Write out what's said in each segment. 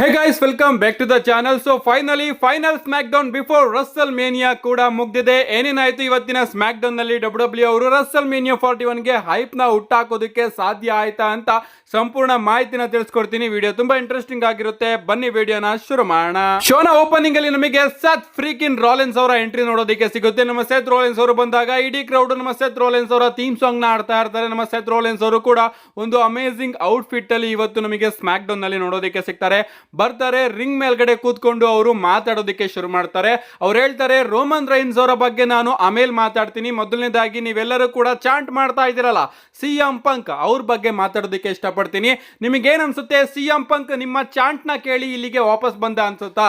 Hey guys, welcome back to the channel. So finally, final SmackDown before WrestleMania ಕೂಡ ಮುಗ್ದಿದೆ. ಏನೇನಾಯ್ತು ಇವತ್ತಿನ SmackDown ನಲ್ಲಿ WWE ಅವರು WrestleMania 41 ಗೆ ಹೈಪ್ ನ ಹುಟ್ಟಾಕೋದಕ್ಕೆ ಸಾಧ್ಯ ಆಯ್ತಾ ಅಂತ ಸಂಪೂರ್ಣ ಮಾಹಿತಿನ ತಿಳಿಸ್ಕೊಡ್ತೀನಿ. ವಿಡಿಯೋ ತುಂಬಾ ಇಂಟ್ರೆಸ್ಟಿಂಗ್ ಆಗಿರುತ್ತೆ. ಬನ್ನಿ ವಿಡಿಯೋನ ಶುರು ಮಾಡೋಣ. ಶೋನ ಓಪನಿಂಗ್ ಅಲ್ಲಿ ನಮಗೆ ಸೆತ್ ಫ್ರೀಕಿನ್ ರಾಲಿನ್ಸ್ ಅವರ ಎಂಟ್ರಿ ನೋಡೋದಕ್ಕೆ ಸಿಗುತ್ತೆ. ನಮ್ಮ ಸೆತ್ ರಾಲಿನ್ಸ್ ಅವರು ಬಂದಾಗ ಇಡೀ ಕ್ರೌಡ್ ನಮ್ಮ ಸೆತ್ ರಾಲಿನ್ಸ್ ಅವರ ಥೀಮ್ ಸಾಂಗ್ ನ ಆಡ್ತಾ ಇರ್ತಾರೆ. ನಮ್ಮ ಸೆತ್ ರಾಲಿನ್ಸ್ ಅವರು ಕೂಡ ಒಂದು ಅಮೇಜಿಂಗ್ ಔಟ್ಫಿಟ್ ಅಲ್ಲಿ ಇವತ್ತು ನಮಗೆ SmackDown ನಲ್ಲಿ ನೋಡೋದಕ್ಕೆ ಸಿಗ್ತಾರೆ. ಬರ್ತಾರೆ, ರಿಂಗ್ ಮೇಲ್ಗಡೆ ಕೂತ್ಕೊಂಡು ಅವರು ಮಾತಾಡೋದಕ್ಕೆ ಶುರು ಮಾಡ್ತಾರೆ. ಅವ್ರು ಹೇಳ್ತಾರೆ, ರೋಮನ್ ರೈನ್ಸ್ ಅವರ ಬಗ್ಗೆ ನಾನು ಆಮೇಲೆ ಮಾತಾಡ್ತೀನಿ, ಮೊದಲನೇದಾಗಿ ನೀವೆಲ್ಲರೂ ಕೂಡ ಚಾಂಟ್ ಮಾಡ್ತಾ ಇದ್ದೀರಲ್ಲ CM ಪಂಕ್ ಅವ್ರ ಬಗ್ಗೆ ಮಾತಾಡೋದಕ್ಕೆ ಇಷ್ಟಪಡ್ತೀನಿ. ನಿಮಗೇನ್ ಅನ್ಸುತ್ತೆ, CM ಪಂಕ್ ನಿಮ್ಮ ಚಾಂಟ್ ನ ಕೇಳಿ ಇಲ್ಲಿಗೆ ವಾಪಸ್ ಬಂದ ಅನ್ಸುತ್ತಾ?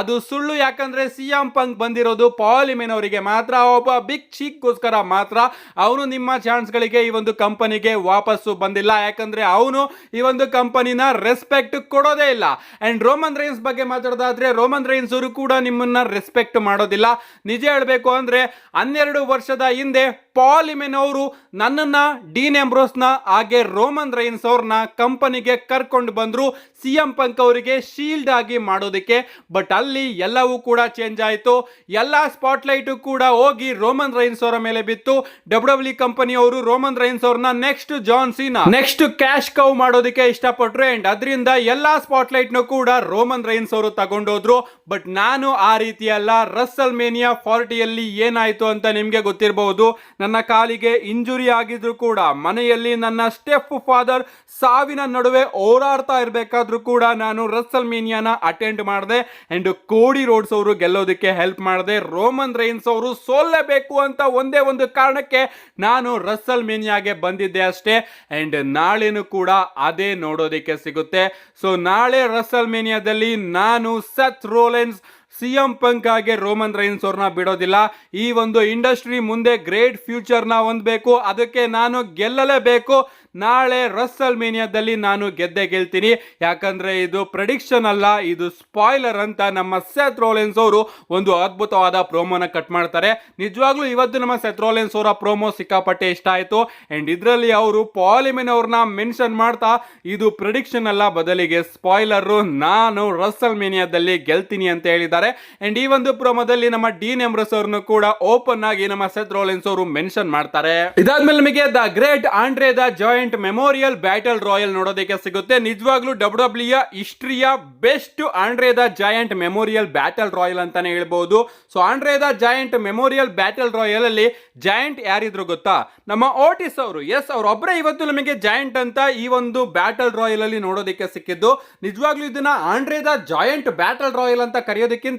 ಅದು ಸುಳ್ಳು. ಯಾಕಂದ್ರೆ CM ಪಂಕ್ ಬಂದಿರೋದು ಪಾಲ್ ಹಿಮೆನ್ ಅವರಿಗೆ ಮಾತ್ರ, ಒಬ್ಬ ಬಿಗ್ ಚೀಕ್ಗೋಸ್ಕರ ಮಾತ್ರ. ಅವನು ನಿಮ್ಮ ಚಾನ್ಸ್ ಗಳಿಗೆ ಈ ಒಂದು ಕಂಪನಿಗೆ ವಾಪಸ್ಸು ಬಂದಿಲ್ಲ. ಯಾಕಂದ್ರೆ ಅವನು ಈ ಒಂದು ಕಂಪನಿನ ರೆಸ್ಪೆಕ್ಟ್ ಕೊಡೋದೇ ಇಲ್ಲ. ಅಂಡ್ ರೋಮನ್ ರೈನ್ಸ್ ಬಗ್ಗೆ ಮಾತಾಡೋದಾದ್ರೆ, ರೋಮನ್ ರೈನ್ಸ್ ಅವರು ಕೂಡ ನಿಮ್ಮನ್ನ ರೆಸ್ಪೆಕ್ಟ್ ಮಾಡೋದಿಲ್ಲ. ನಿಜ ಹೇಳ್ಬೇಕು ಅಂದ್ರೆ 12 ವರ್ಷದ ಹಿಂದೆ ಪಾಲ್ ಹಿಮೆನ್ ಅವರು ನನ್ನನ್ನ ಡೀನ್ ಎಂಬ್ರೋಸ್ನ ಹಾಗೆ ರೋಮನ್ ರೈನ್ಸ್ ಅವ್ರನ್ನ ಕಂಪನಿಗೆ ಕರ್ಕೊಂಡು ಬಂದ್ರು CM ಪಂಕ್ ಅವರಿಗೆ ಶೀಲ್ಡ್ ಆಗಿ ಮಾಡೋದಕ್ಕೆ. ಬಟ್ ಅಲ್ಲಿ ಎಲ್ಲವೂ ಕೂಡ ಚೇಂಜ್ ಆಯಿತು. ಎಲ್ಲ ಸ್ಪಾಟ್ಲೈಟ್ ಕೂಡ ಹೋಗಿ ರೋಮನ್ ರೈನ್ಸ್ ಅವರ ಮೇಲೆ ಬಿತ್ತು. WWE ಕಂಪನಿ ಅವರು ರೋಮನ್ ರೈನ್ಸ್ ಅವ್ರನ್ನ ನೆಕ್ಸ್ಟ್ ಜಾನ್ ಸೀನಾ, ನೆಕ್ಸ್ಟ್ ಕ್ಯಾಶ್ ಕೌ ಮಾಡೋದಕ್ಕೆ ಇಷ್ಟಪಟ್ರು. ಅಂಡ್ ಅದರಿಂದ ಎಲ್ಲಾ ಸ್ಪಾಟ್ಲೈಟ್ ನು ಕೂಡ ರೋಮನ್ ರೈನ್ಸ್ ಅವರು ತಗೊಂಡೋದ್ರು. ಬಟ್ ನಾನು ಆ ರೀತಿ ಅಲ್ಲ. WrestleMania 40 ಅಲ್ಲಿ ಏನಾಯ್ತು ಅಂತ ನಿಮ್ಗೆ ಗೊತ್ತಿರಬಹುದು. ನನ್ನ ಕಾಲಿಗೆ ಇಂಜುರಿ ಆಗಿದ್ರು ಕೂಡ ಮನೆಯಲ್ಲಿ ನನ್ನ ಸ್ಟೆಪ್ ಫಾದರ್ ಸಾವಿನ ನಡುವೆ ಹೋರಾಡ್ತಾ ಇರಬೇಕಾದ್ರೂ ಕೂಡ ನಾನು WrestleMania ನ ಅಟೆಂಡ್ ಮಾಡಿದೆ. ಅಂಡ್ ಕೋಡಿ ರೋಡ್ಸ್ ಅವರು ಗೆಲ್ಲೋದಕ್ಕೆ ಹೆಲ್ಪ್ ಮಾಡಿದೆ. ರೋಮನ್ ರೈನ್ಸ್ ಅವರು ಸೋಲ್ಲೇಬೇಕು ಅಂತ ಒಂದೇ ಒಂದು ಕಾರಣಕ್ಕೆ ನಾನು WrestleMania ಗೆ ಬಂದಿದ್ದೆ ಅಷ್ಟೇ. ಅಂಡ್ ನಾಳೆನೂ ಕೂಡ ಅದೇ ನೋಡೋದಕ್ಕೆ ಸಿಗುತ್ತೆ. ಸೊ ನಾಳೆ WrestleMania ದಲ್ಲಿ ನಾನು ಸೆತ್ ರೋಲೆನ್ಸ್, CM ಪಂಕ್ ಹಾಗೆ ರೋಮನ್ ರೈನ್ಸ್ ಅವ್ರನ್ನ ಬಿಡೋದಿಲ್ಲ. ಈ ಒಂದು ಇಂಡಸ್ಟ್ರಿ ಮುಂದೆ ಗ್ರೇಟ್ ಫ್ಯೂಚರ್ ನ ಹೊಂದಬೇಕು. ಅದಕ್ಕೆ ನಾನು ಗೆಲ್ಲಲೇಬೇಕು. ನಾಳೆ WrestleManiaದಲ್ಲಿ ನಾನು ಗೆದ್ದೇ ಗೆಲ್ತೀನಿ. ಯಾಕಂದ್ರೆ ಇದು ಪ್ರೆಡಿಕ್ಷನ್ ಅಲ್ಲ, ಇದು ಸ್ಪಾಯ್ಲರ್ ಅಂತ ನಮ್ಮ ಸೆತ್ ರೋಲೆನ್ಸ್ ಅವರು ಒಂದು ಅದ್ಭುತವಾದ ಪ್ರೋಮೋನ ಕಟ್ ಮಾಡ್ತಾರೆ. ನಿಜವಾಗ್ಲೂ ಇವತ್ತು ನಮ್ಮ ಸೆತ್ ರೋಲೆನ್ಸ್ ಅವರ ಪ್ರೋಮೋ ಸಿಕ್ಕಾಪಟ್ಟೆ ಇಷ್ಟ ಆಯ್ತು. ಅಂಡ್ ಇದರಲ್ಲಿ ಅವರು ಪಾಲ್ ಹಿಮೆನ್ ಅವ್ರನ್ನ ಮೆನ್ಷನ್ ಮಾಡ್ತಾ, ಇದು ಪ್ರೆಡಿಕ್ಷನ್ ಅಲ್ಲ, ಬದಲಿಗೆ ಸ್ಪಾಯ್ಲರ್, ನಾನು WrestleManiaದಲ್ಲಿ ಗೆಲ್ತೀನಿ ಅಂತ ಹೇಳಿದ್ದಾರೆ. ಅಂಡ್ ಈ ಒಂದು ಪ್ರೋಮೋದಲ್ಲಿ ನಮ್ಮ ಡೀನ್ ಎಂಬ್ರೋಸ್ ಅವ್ರನ್ನು ಕೂಡ ಓಪನ್ ಆಗಿ ನಮ್ಮ ಸೆತ್ ರೋಲೆನ್ಸ್ ಅವರು ಮೆನ್ಷನ್ ಮಾಡ್ತಾರೆ. ಇದಾದ್ಮೇಲೆ ನಮಗೆ the great Andre the giant memorial battle royal ನೋಡೋದಕ್ಕೆ ಸಿಗುತ್ತೆ. ನಿಜವಾಗ್ಲೂ WWE ಹಿಸ್ಟ್ರಿಯ best Andre the giant memorial battle royal ಅಂತಾನೆ ಹೇಳ್ಬಹುದು. So Andre the giant memorial battle royal ಅಲ್ಲಿ ಜಾಯಿಂಟ್ ಯಾರಿದ್ರು ಗೊತ್ತಾ? ನಮ್ಮ ಓಟಿಸ್ ಅವರು. ಎಸ್, ಅವರೊಬ್ಬರೇ ಇವತ್ತು ನಮಗೆ ಜಾಯಿಂಟ್ ಅಂತ ಈ ಒಂದು ಬ್ಯಾಟಲ್ ರಾಯಲ್ ಅಲ್ಲಿ ನೋಡೋದಕ್ಕೆ ಸಿಕ್ಕಿದ್ದು. ನಿಜವಾಗ್ಲೂ ಇದನ್ನ Andre the giant battle royal ಅಂತ ಕರೆಯೋದಕ್ಕಿಂತ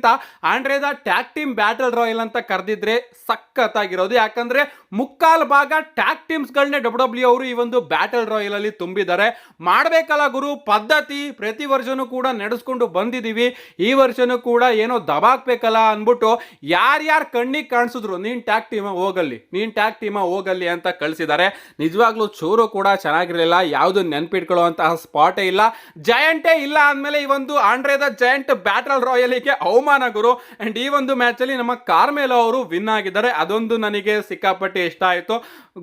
Andre the tag team battle royal ಅಂತ ಕರೆದಿದ್ರೆ ಸಖತ್ತಾಗಿರೋದು. ಯಾಕಂದ್ರೆ ಮುಕ್ಕಾಲು ಭಾಗ ಟ್ಯಾಗ್ ಟೀಮ್ಸ್ ಗಳನ್ನ WWE ಅವರು ಈ ಒಂದು ಬ್ಯಾಟಲ್ ರಾಯಲ್ ಅಲ್ಲಿ ತುಂಬಿದ್ದಾರೆ. ಮಾಡಬೇಕಲ್ಲ ಗುರು, ಪದ್ಧತಿ ಪ್ರತಿ ವರ್ಷನೂ ಕೂಡ ನಡೆಸ್ಕೊಂಡು ಬಂದಿದೀವಿ. ಈ ವರ್ಷನೂ ಕೂಡ ಏನೋ ದಬಾಕ್ಬೇಕಲ್ಲ ಅನ್ಬಿಟ್ಟು ಯಾರ್ಯಾರು ಕಣ್ಣಿಗೆ ಕಾಣಿಸಿದ್ರು ನೀನ್ ಟ್ಯಾಗ್ ಟೀಮ ಹೋಗಲ್ಲಿ, ನೀನ್ ಟ್ಯಾಗ್ ಟೀಮ ಹೋಗಲ್ಲಿ ಅಂತ ಕಳಿಸಿದ್ದಾರೆ. ನಿಜವಾಗ್ಲೂ ಚೂರು ಕೂಡ ಚೆನ್ನಾಗಿರಲಿಲ್ಲ. ಯಾವುದು ನೆನ್ಪಿಟ್ಕೊಳ್ಳುವಂತಹ ಸ್ಪಾಟೇ ಇಲ್ಲ, ಜಾಯಿಂಟೇ ಇಲ್ಲ ಅಂದಮೇಲೆ ಈ ಒಂದು ಆಂಡ್ರೆ ದ ಜಾಯಿಂಟ್ ಬ್ಯಾಟಲ್ ರಾಯಲ್ಗೆ ಅವಮಾನ ಗುರು. ಅಂಡ್ ಈ ಒಂದು ಮ್ಯಾಚ್ ಅಲ್ಲಿ ನಮ್ಮ ಕಾರ್ಮೆಲೋ ಅವರು ವಿನ್ ಆಗಿದ್ದಾರೆ. ಅದೊಂದು ನನಗೆ ಸಿಕ್ಕಾಪಟ್ಟೆ ಇಷ್ಟ ಆಯ್ತು.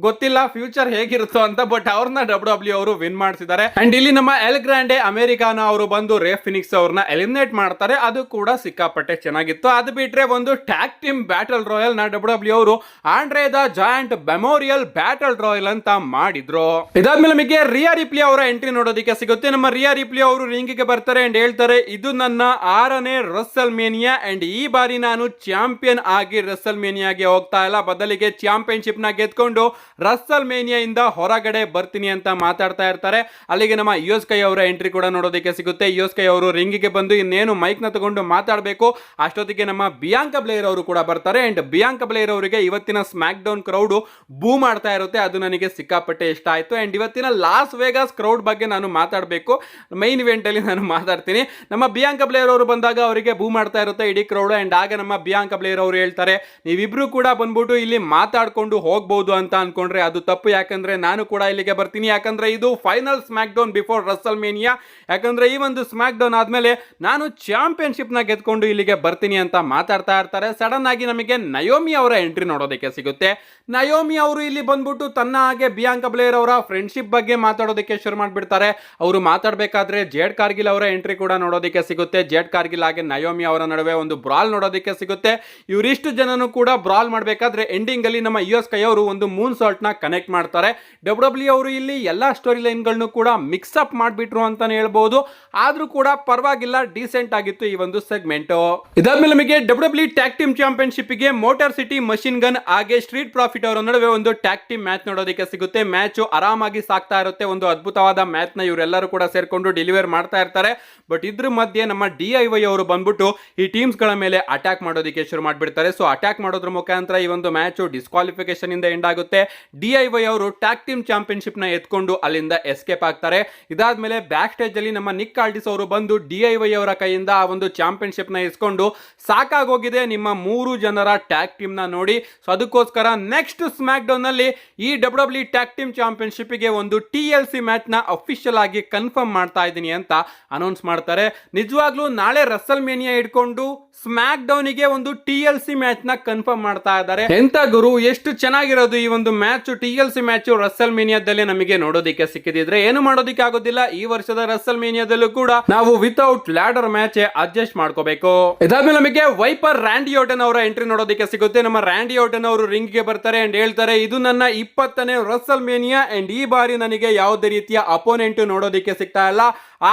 ಗೊತ್ತಿಲ್ಲ ಫ್ಯೂಚರ್ ಹೇಗಿರುತ್ತೋ ಅಂತ, ಬಟ್ ಅವ್ರನ್ನ WWE ಅವರು ವಿನ್ ಮಾಡಿಸಿದ್ದಾರೆ. ಅಂಡ್ ಇಲ್ಲಿ ನಮ್ಮ ಎಲ್ ಗ್ರಾಂಡೆ ಅಮೆರಿಕಾನ ಅವರು ಬಂದು ರೇ ಫಿನಿಕ್ಸ್ ಅವ್ರನ್ನ ಎಲಿಮಿನೇಟ್ ಮಾಡ್ತಾರೆ. ಅದು ಕೂಡ ಸಿಕ್ಕಾಪಟ್ಟೆ ಚೆನ್ನಾಗಿತ್ತು. ಅದು ಬಿಟ್ರೆ ಒಂದು ಟ್ಯಾಗ್ ಟೀಮ್ ಬ್ಯಾಟಲ್ ರಾಯಲ್ ನ WWE ಅವರು Andre the giant memorial battle royal ಅಂತ ಮಾಡಿದ್ರು. ಇದಾದ್ಮೇಲೆ ನಮಗೆ ರಿಯಾ ರಿಪ್ಲಿ ಅವರ ಎಂಟ್ರಿ ನೋಡೋದಕ್ಕೆ ಸಿಗುತ್ತೆ. ನಮ್ಮ ರಿಯಾ ರಿಪ್ಲಿ ಅವರು ರಿಂಗ್ ಗೆ ಬರ್ತಾರೆ ಅಂಡ್ ಹೇಳ್ತಾರೆ, ಇದು ನನ್ನ 6ನೇ WrestleMania ಅಂಡ್ ಈ ಬಾರಿ ನಾನು ಚಾಂಪಿಯನ್ ಆಗಿ WrestleManiaಗೆ ಹೋಗ್ತಾ ಇಲ್ಲ, ಬದಲಿಗೆ ಚಾಂಪಿಯನ್ಶಿಪ್ ನ ಗೆದ್ಕೊಂಡು WrestleMania ಇಂದ ಹೊರಗಡೆ ಬರ್ತೀನಿ ಅಂತ ಮಾತಾಡ್ತಾ ಇರ್ತಾರೆ. ಅಲ್ಲಿಗೆ ನಮ್ಮ ಯುಸ್ಕೈ ಅವರ ಎಂಟ್ರಿ ಕೂಡ ನೋಡೋದಕ್ಕೆ ಸಿಗುತ್ತೆ. ಯುಸ್ಕೈ ಅವರು ರಿಂಗಿಗೆ ಬಂದು ಇನ್ನೇನು ಮೈಕ್ ನ ತಗೊಂಡು ಮಾತಾಡಬೇಕು. ಅಷ್ಟೊತ್ತಿಗೆ ನಮ್ಮ ಬಿಯಾಂಕಾ ಬ್ಲೇರ್ ಅವರು ಕೂಡ ಬರ್ತಾರೆ. ಅಂಡ್ ಬಿಯಾಂಕಾ ಬ್ಲೇರ್ ಅವರಿಗೆ ಇವತ್ತಿನ ಸ್ಮ್ಯಾಕ್ ಡೌನ್ ಕ್ರೌಡ್ ಬೂ ಮಾಡ್ತಾ ಇರುತ್ತೆ. ಅದು ನನಗೆ ಸಿಕ್ಕಾಪಟ್ಟೆ ಇಷ್ಟ ಆಯ್ತು. ಅಂಡ್ ಇವತ್ತಿನ ಲಾಸ್ ವೇಗಾಸ್ ಕ್ರೌಡ್ ಬಗ್ಗೆ ನಾನು ಮಾತಾಡಬೇಕು. ಮೈನ್ ಇವೆಂಟ್ ಅಲ್ಲಿ ನಾನು ಮಾತಾಡ್ತೀನಿ. ನಮ್ಮ ಬಿಯಾಂಕಾ ಬ್ಲೇರ್ ಅವರು ಬಂದಾಗ ಅವರಿಗೆ ಬೂ ಮಾಡ್ತಾ ಇರುತ್ತೆ ಇಡೀ ಕ್ರೌಡ್. ಅಂಡ್ ಆಗ ನಮ್ಮ ಬಿಯಾಂಕಾ ಬ್ಲೇರ್ ಅವರು ಹೇಳ್ತಾರೆ, ನೀವಿಬ್ರು ಕೂಡ ಬಂದ್ಬಿಟ್ಟು ಇಲ್ಲಿ ಮಾತಾಡ್ಕೊಂಡು ಹೋಗ್ಬಹುದು ಅಂತ ಅನ್ಕೊಂಡ್ರೆ ಅದು ತಪ್ಪು. ಯಾಕಂದ್ರೆ ನಾನು ಕೂಡ ಇಲ್ಲಿಗೆ ಹೇಳೋದಕ್ಕೆ ಬರ್ತೀನಿ, ಯಾಕಂದ್ರೆ ಇದು final smack down before Russell mania. ಯಾಕಂದ್ರೆ ಈ ಒಂದು ಸ್ಮ್ಯಾಕ್ ಡೌನ್ ಆದ್ಮೇಲೆ ನಾನು ಚಾಂಪಿಯನ್ಶಿಪ್ ನ ಗೆದ್ಕೊಂಡು ಇಲ್ಲಿಗೆ ಬರ್ತೀನಿ ಅಂತ ಮಾತಾಡ್ತಾ ಇರ್ತಾರೆ. ಸಡನ್ ಆಗಿ ನಮಗೆ ನಯೋಮಿ ಅವರ ಎಂಟ್ರಿ ನೋಡೋದಕ್ಕೆ ಸಿಗುತ್ತೆ. ನಯೋಮಿ ಅವರು ಇಲ್ಲಿ ಬಂದ್ಬಿಟ್ಟು ತನ್ನ ಹಾಗೆ ಬಿಯಾಂಕಾ ಬ್ಲೇರ್ ಅವರ ಫ್ರೆಂಡ್ಶಿಪ್ ಬಗ್ಗೆ ಮಾತಾಡೋದಕ್ಕೆ ಶುರು ಮಾಡ್ಬಿಡ್ತಾರೆ. ಅವರು ಮಾತಾಡಬೇಕಾದ್ರೆ ಜೇಡ್ ಕಾರ್ಗಿಲ್ ಅವರ ಎಂಟ್ರಿ ಕೂಡ ನೋಡೋದಕ್ಕೆ ಸಿಗುತ್ತೆ. ಜೇಡ್ ಕಾರ್ಗಿಲ್ ಹಾಗೆ ನಯೋಮಿ ಅವರ ನಡುವೆ ಒಂದು ಬ್ರಾಲ್ ನೋಡೋದಕ್ಕೆ ಸಿಗುತ್ತೆ. ಇವರಿಷ್ಟು ಜನನು ಕೂಡ ಬ್ರಾಲ್ ಮಾಡಬೇಕಾದ್ರೆ ಎಂಡಿಂಗ್ ಅಲ್ಲಿ ನಮ್ಮ ಯುಎಸ್ ಕೈ ಅವರು ಒಂದು ಮೂನ್ ಸಾಲ್ಟ್ ನ ಕನೆಕ್ಟ್ ಮಾಡ್ತಾರೆ. ಡಬ್ಲ್ಯೂ ಅವರು ಇಲ್ಲಿ ಎಲ್ಲಾ ಸ್ಟೋರಿ ಲೈನ್ ಗಳನ್ನು ಕೂಡ ಮಿಕ್ಸ್ ಅಪ್ ಮಾಡ್ಬಿಟ್ರು ಅಂತಾನೆ ಹೇಳ್ಬಹುದು. ಆದ್ರೂ ಕೂಡ ಪರವಾಗಿಲ್ಲ, ಡೀಸೆಂಟ್ ಆಗಿತ್ತು ಈ ಒಂದು ಸೆಗ್ಮೆಂಟ್. ಇದಾದ್ಮೇಲೆ ನಮಗೆ ಡಬ್ಲ್ಯೂ ಟ್ಯಾಗ್ ಟೀಮ್ ಚಾಂಪಿಯನ್ಶಿಪ್ ಗೆ ಮೋಟಾರ್ ಸಿಟಿ ಮಷಿನ್ ಗನ್ ಹಾಗೆ ಸ್ಟ್ರೀಟ್ ಪ್ರಾಫಿಟ್ ಅವರ ನಡುವೆ ಒಂದು ಟ್ಯಾಗ್ ಟೀಮ್ ಮ್ಯಾಚ್ ನೋಡೋದಕ್ಕೆ ಸಿಗುತ್ತೆ. ಮ್ಯಾಚ್ ಆರಾಮಾಗಿ ಸಾಕ್ತಾ ಇರುತ್ತೆ. ಒಂದು ಅದ್ಭುತವಾದ ಮ್ಯಾಚ್ ನ ಇವರೆಲ್ಲರೂ ಕೂಡ ಸೇರ್ಕೊಂಡು ಡೆಲಿವರ್ ಮಾಡ್ತಾ ಇರ್ತಾರೆ. ಬಟ್ ಇದ್ರ ಮಧ್ಯೆ ನಮ್ಮ DIY ಅವರು ಬಂದ್ಬಿಟ್ಟು ಈ ಟೀಮ್ಸ್ ಗಳ ಮೇಲೆ ಅಟ್ಯಾಕ್ ಮಾಡೋದಕ್ಕೆ ಶುರು ಮಾಡ್ಬಿಡ್ತಾರೆ. ಸೊ ಅಟ್ಯಾಕ್ ಮಾಡೋದ್ರ ಮುಖಾಂತರ ಈ ಒಂದು ಮ್ಯಾಚ್ ಡಿಸ್ಕ್ವಾಲಿಫಿಕೇಶನ್ ಇಂದ ಎಂಡ್ ಆಗುತ್ತೆ. DIY ಅವರು ಟ್ಯಾಗ್ ಟೀಮ್ ಚಾಂಪಿಯನ್ಶಿಪ್ ನ ಎತ್ಕೊಂಡು ಅಲ್ಲಿಂದ ಎಸ್ಕೇಪ್ ಆಗ್ತಾರೆ. ಇದಾದ್ಮೇಲೆ ಬ್ಯಾಕ್ ಸ್ಟೇಜ್ ಅಲ್ಲಿ ನಮ್ಮ ನಿಕ್ ಆಲ್ಡಿಸ್ ಅವರು ಬಂದು DIY ಅವರ ಕೈಯಿಂದ ಆ ಒಂದು ಚಾಂಪಿಯನ್ಶಿಪ್ ನ ಇಸ್ಕೊಂಡು ಸಾಕಾಗೋಗಿದೆ ನಿಮ್ಮ 3 ಜನರ ಟ್ಯಾಗ್ ಟೀಮ್ ನ ನೋಡಿ. ಸೊ ಅದಕ್ಕೋಸ್ಕರ ನೆಕ್ಸ್ಟ್ ಸ್ಮ್ಯಾಕ್ ಡೌನ್ ನಲ್ಲಿ ಈ ಡಬ್ಲ್ಯೂ ಟ್ಯಾಗ್ ಟೀಮ್ ಚಾಂಪಿಯನ್ಶಿಪ್ ಗೆ ಒಂದು TLC ಮ್ಯಾಚ್ ನ ಅಫಿಷಿಯಲ್ ಆಗಿ ಕನ್ಫರ್ಮ್ ಮಾಡ್ತಾ ಇದ್ದೀನಿ ಅಂತ ಅನೌನ್ಸ್ ಮಾಡ್ತಾರೆ. ನಿಜವಾಗ್ಲೂ ನಾಳೆ ರಸಲ್ ಮೇನಿಯಾ ಇಟ್ಕೊಂಡು ಸ್ಮ್ಯಾಕ್ ಡೌನ್ ಗೆ ಒಂದು TLC ಮ್ಯಾಚ್ ನ ಕನ್ಫರ್ಮ್ ಮಾಡ್ತಾ ಇದ್ದಾರೆ. ಎಂತ ಗುರು, ಎಷ್ಟು ಚೆನ್ನಾಗಿರೋದು ಈ ಒಂದು ಮ್ಯಾಚ್. TLC ಮ್ಯಾಚ್ ರಸಲ್ ಮೇನಿಯಾದಲ್ಲಿ ನಮಗೆ ನೋಡೋದಕ್ಕೆ ಸಿಕ್ಕಿದ್ರೆ ಏನು ಮಾಡೋದಕ್ಕೆ ಆಗೋದಿಲ್ಲ. ಈ ವರ್ಷದ ರಸಲ್ ಮೇನಿಯಾದಲ್ಲೂ ಕೂಡ ನಾವು ವಿತೌಟ್ ಲ್ಯಾಡರ್ ಮ್ಯಾಚ್ ಅಡ್ಜಸ್ಟ್ ಮಾಡ್ಕೋಬೇಕು. ಇದಾದ್ಮೇಲೆ ನಮಗೆ ವೈಪರ್ ರ್ಯಾಂಡಿ ಆರ್ಟನ್ ಅವರ ಎಂಟ್ರಿ ನೋಡೋದಕ್ಕೆ ಸಿಗುತ್ತೆ. ನಮ್ಮ ರ್ಯಾಂಡಿ ಆರ್ಟನ್ ಅವರು ರಿಂಗ್ ಗೆ ಬರ್ತಾರೆ ಅಂಡ್ ಹೇಳ್ತಾರೆ, ಇದು ನನ್ನ 20ನೇ ರಸಲ್ ಮೇನಿಯಾ ಅಂಡ್ ಈ ಬಾರಿ ನನಗೆ ಯಾವುದೇ ರೀತಿಯ ಅಪೋನೆಂಟ್ ನೋಡೋದಕ್ಕೆ ಸಿಗ್ತಾ ಇಲ್ಲ.